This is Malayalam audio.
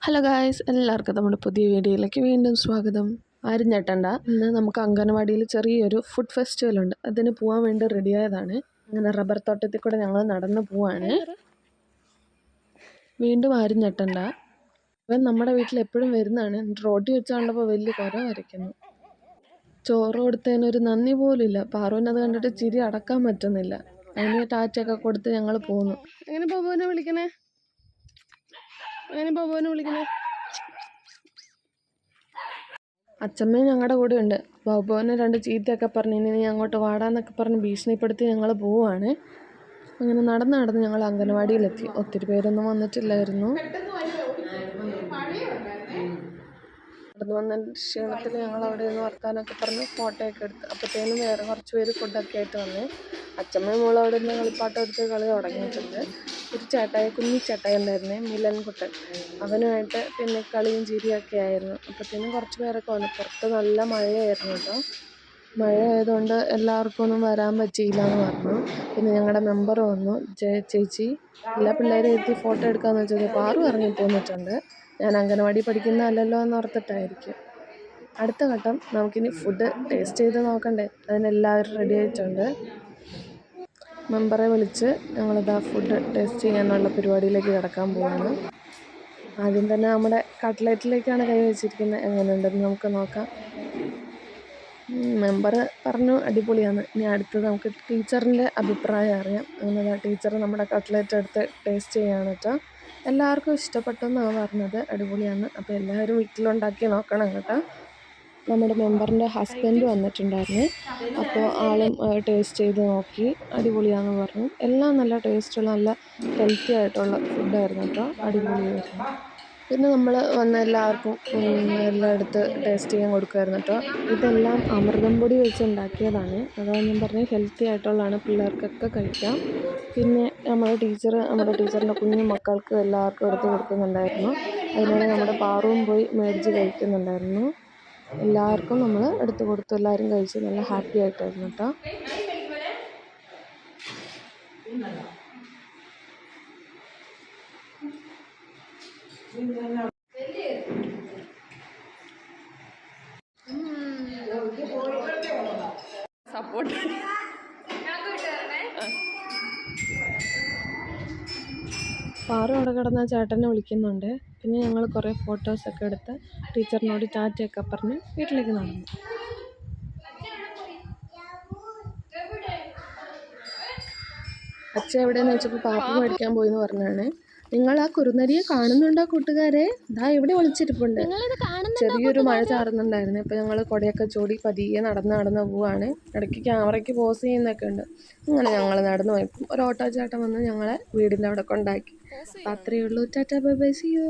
ഹലോ ഗായ്സ്, എല്ലാവർക്കും നമ്മുടെ പുതിയ വീഡിയോയിലേക്ക് വീണ്ടും സ്വാഗതം. ആരും ഞെട്ടണ്ട, ഇന്ന് നമുക്ക് അംഗനവാടിയിൽ ചെറിയൊരു ഫുഡ് ഫെസ്റ്റിവൽ ഉണ്ട്. അതിന് പോകാൻ വേണ്ടി റെഡിയായതാണ്. അങ്ങനെ റബ്ബർ തോട്ടത്തിൽ കൂടെ ഞങ്ങൾ നടന്നു പോവാണ്. വീണ്ടും ആരും ഞെട്ടണ്ട, ഇവൻ നമ്മുടെ വീട്ടിൽ എപ്പോഴും വരുന്നതാണ്. റോഡിൽ വെച്ച് കണ്ടപ്പോൾ വലിയ കുര വരയ്ക്കുന്നു. ചോറ് കൊടുത്തതിനൊരു നന്ദി പോലുമില്ല. പാറുവിനത് കണ്ടിട്ട് ചിരി അടക്കാൻ പറ്റുന്നില്ല. അതിന് ടാറ്റയൊക്കെ കൊടുത്ത് ഞങ്ങൾ പോന്നു. എങ്ങനെ ബോബോനെ വിളിക്കണേ? അച്ഛമ്മയും ഞങ്ങളുടെ കൂടെ ഉണ്ട്. ബോബോനെ രണ്ട് ചീത്തയൊക്കെ പറഞ്ഞ് ഇനി നീ അങ്ങോട്ട് വാടാന്നൊക്കെ പറഞ്ഞ് ഭീഷണിപ്പെടുത്തി ഞങ്ങൾ പോവാണ്. അങ്ങനെ നടന്ന് ഞങ്ങൾ അംഗനവാടിയിലെത്തി. ഒത്തിരി പേരൊന്നും വന്നിട്ടില്ലായിരുന്നു. നടന്നു വന്ന ക്ഷീണത്തിൽ ഞങ്ങൾ അവിടെ നിന്ന് വർത്താനൊക്കെ പറഞ്ഞ് ഫോട്ടോയൊക്കെ എടുത്ത്. അപ്പോഴത്തേനും വേറെ കുറച്ച് പേര് ഫുഡൊക്കെ ആയിട്ട് വന്നേ. അച്ഛമ്മയും മോളും അവിടെ നിന്ന് കളിപ്പാട്ടം എടുത്ത് കളി തുടങ്ങിയിട്ടുണ്ട്. ഒരു ചേട്ടായി, കുഞ്ഞി ചേട്ടായി ഉണ്ടായിരുന്നേ, മിലൻ കുട്ടൻ. അവനുമായിട്ട് പിന്നെ കളിയും ചിരിയൊക്കെ ആയിരുന്നു. അപ്പോഴത്തേനും കുറച്ച് പേരൊക്കെ വന്നു. പുറത്ത് നല്ല മഴയായിരുന്നു കേട്ടോ. മഴ ആയതുകൊണ്ട് എല്ലാവർക്കും ഒന്നും വരാൻ പറ്റിയില്ല എന്ന് പറഞ്ഞു. പിന്നെ ഞങ്ങളുടെ മെമ്പർ വന്നു, ചേച്ചി. എല്ലാ പിള്ളേരും എത്തി ഫോട്ടോ എടുക്കാമെന്ന് വെച്ചത് പാറു ഇറങ്ങി പോന്നിട്ടുണ്ട്. ഞാൻ അംഗനവാടി പഠിക്കുന്നതല്ലല്ലോ എന്ന് ഓർത്തിട്ടായിരിക്കും. അടുത്ത ഘട്ടം നമുക്കിനി ഫുഡ് ടേസ്റ്റ് ചെയ്ത് നോക്കണ്ടേ. അതിനെല്ലാവരും റെഡി ആയിട്ടുണ്ട്. മെമ്പറെ വിളിച്ച് ഞങ്ങളിതാ ഫുഡ് ടേസ്റ്റ് ചെയ്യാനുള്ള പരിപാടിയിലേക്ക് കിടക്കാൻ പോവാണ്. ആദ്യം തന്നെ നമ്മുടെ കട്ട്ലറ്റിലേക്കാണ് കൈ വെച്ചിരിക്കുന്നത്. എങ്ങനെയുണ്ടെന്ന് നമുക്ക് നോക്കാം. മെമ്പർ പറഞ്ഞു അടിപൊളിയാണ്. ഇനി അടുത്തത് നമുക്ക് ടീച്ചറിൻ്റെ അഭിപ്രായം അറിയാം. അങ്ങനെ ടീച്ചർ നമ്മുടെ കട്ട്ലറ്റ് എടുത്ത് ടേസ്റ്റ് ചെയ്യാണ് കേട്ടോ. എല്ലാവർക്കും ഇഷ്ടപ്പെട്ടെന്നാണ് പറഞ്ഞത്, അടിപൊളിയാണ്. അപ്പോൾ എല്ലാവരും വീട്ടിലുണ്ടാക്കി നോക്കണം കേട്ടോ. നമ്മുടെ മെമ്പറിൻ്റെ ഹസ്ബൻഡ് വന്നിട്ടുണ്ടായിരുന്നു. അപ്പോൾ ആളും ടേസ്റ്റ് ചെയ്ത് നോക്കി, അടിപൊളിയാണെന്ന് പറഞ്ഞു. എല്ലാം നല്ല ടേസ്റ്റുള്ള നല്ല ഹെൽത്തി ആയിട്ടുള്ള ഫുഡായിരുന്നു കേട്ടോ. അടിപൊളിയായിരുന്നു. പിന്നെ നമ്മൾ വന്ന എല്ലാവർക്കും എല്ലാം എടുത്ത് ടേസ്റ്റ് ചെയ്യാൻ കൊടുക്കുമായിരുന്നു കേട്ടോ. ഇതെല്ലാം അമൃതം പൊടി വെച്ച് ഉണ്ടാക്കിയതാണ്. അതാണ് ഞാൻ പറഞ്ഞത്, ഹെൽത്തി ആയിട്ടുള്ളതാണ്, പിള്ളേർക്കൊക്കെ കഴിക്കാം. പിന്നെ നമ്മുടെ ടീച്ചറിൻ്റെ കുഞ്ഞു മക്കൾക്ക് എല്ലാവർക്കും എടുത്ത് കൊടുക്കുന്നുണ്ടായിരുന്നു. അതിനാണ് നമ്മുടെ പാറുവും പോയി മേടിച്ച് കഴിക്കുന്നുണ്ടായിരുന്നു. എല്ലാവർക്കും നമ്മൾ എടുത്ത് കൊടുത്തു. എല്ലാവരും കഴിച്ച് നല്ല ഹാപ്പി ആയിട്ടായിരുന്നു കേട്ടോ. സപ്പോർട്ട് പാറു അവിടെ കിടന്ന ചേട്ടനെ വിളിക്കുന്നുണ്ട്. പിന്നെ ഞങ്ങൾ കുറേ ഫോട്ടോസൊക്കെ എടുത്ത് ടീച്ചറിനോട് ടാറ്റയൊക്കെ പറഞ്ഞ് വീട്ടിലേക്ക് നടന്നു. അച്ഛൻ എവിടെയെന്ന് വെച്ചപ്പോൾ പാപ്പ മേടിക്കാൻ പോയിന്ന് പറഞ്ഞാണ്. നിങ്ങൾ ആ കുറുനരിയെ കാണുന്നുണ്ടോ കൂട്ടുകാരെ? ഇതാ ഇവിടെ ഒളിച്ചിരിപ്പുണ്ട്. ചെറിയൊരു മഴ ചാറുന്നുണ്ടായിരുന്നു. ഇപ്പോൾ ഞങ്ങൾ കുടയൊക്കെ ചൂടി പതിയെ നടന്ന് പോവാണ്. ഇടയ്ക്ക് ക്യാമറയ്ക്ക് പോസ് ചെയ്യുന്നൊക്കെ ഉണ്ട്. അങ്ങനെ ഞങ്ങൾ നടന്നു പോയപ്പോൾ ഒരു ഓട്ടോ ചേട്ടൻ വന്ന് ഞങ്ങളെ വീടിൻ്റെ അവിടെ കൊണ്ടാക്കി. അത്രയേ ഉള്ളൂ. Tata bye bye, see U.